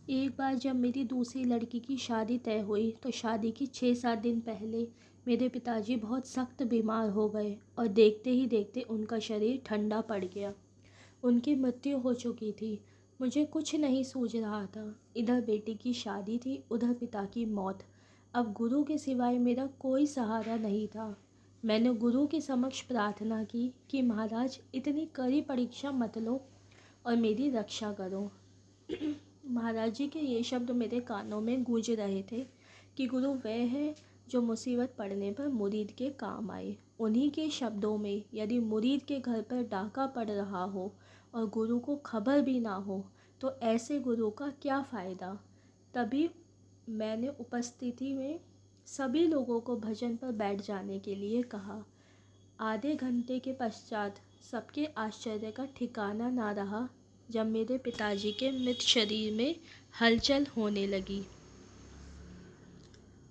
एक बार जब मेरी दूसरी लड़की की शादी तय हुई तो शादी की 6-7 दिन पहले मेरे पिताजी बहुत सख्त बीमार हो गए और देखते ही देखते उनका शरीर ठंडा पड़ गया। उनकी मृत्यु हो चुकी थी। मुझे कुछ नहीं सूझ रहा था। इधर बेटी की शादी थी, उधर पिता की मौत। अब गुरु के सिवाय मेरा कोई सहारा नहीं था। मैंने गुरु के समक्ष प्रार्थना की कि महाराज इतनी कड़ी परीक्षा मत लो और मेरी रक्षा करो। महाराज जी के ये शब्द मेरे कानों में गूंज रहे थे कि गुरु वह है जो मुसीबत पड़ने पर मुरीद के काम आए। उन्हीं के शब्दों में यदि मुरीद के घर पर डाका पड़ रहा हो और गुरु को खबर भी ना हो तो ऐसे गुरु का क्या फ़ायदा। तभी मैंने उपस्थिति में सभी लोगों को भजन पर बैठ जाने के लिए कहा। आधे घंटे के पश्चात सबके आश्चर्य का ठिकाना ना रहा जब मेरे पिताजी के मृत शरीर में हलचल होने लगी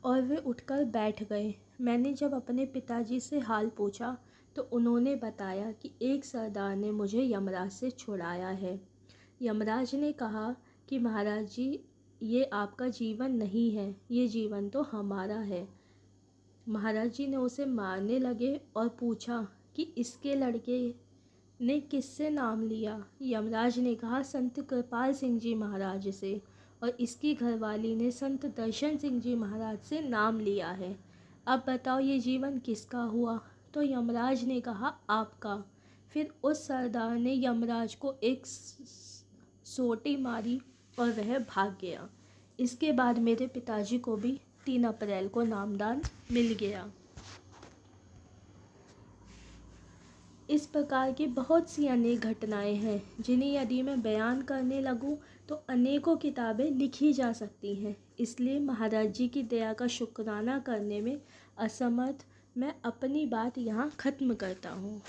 और वे उठकर बैठ गए। मैंने जब अपने पिताजी से हाल पूछा तो उन्होंने बताया कि एक सरदार ने मुझे यमराज से छुड़ाया है। यमराज ने कहा कि महाराज जी, ये आपका जीवन नहीं है, ये जीवन तो हमारा है। महाराज जी ने उसे मारने लगे और पूछा कि इसके लड़के ने किससे नाम लिया। यमराज ने कहा संत कृपाल सिंह जी महाराज से, और इसकी घरवाली ने संत दर्शन सिंह जी महाराज से नाम लिया है। अब बताओ ये जीवन किसका हुआ। तो यमराज ने कहा आपका। फिर उस सरदार ने यमराज को एक सोटी मारी और वह भाग गया। इसके बाद मेरे पिताजी को भी 3 अप्रैल को नामदान मिल गया। इस प्रकार की बहुत सी अनेक घटनाएं हैं जिन्हें यदि मैं बयान करने लगूं तो अनेकों किताबें लिखी जा सकती हैं। इसलिए महाराज जी की दया का शुक्राना करने में असमर्थ मैं अपनी बात यहाँ ख़त्म करता हूँ।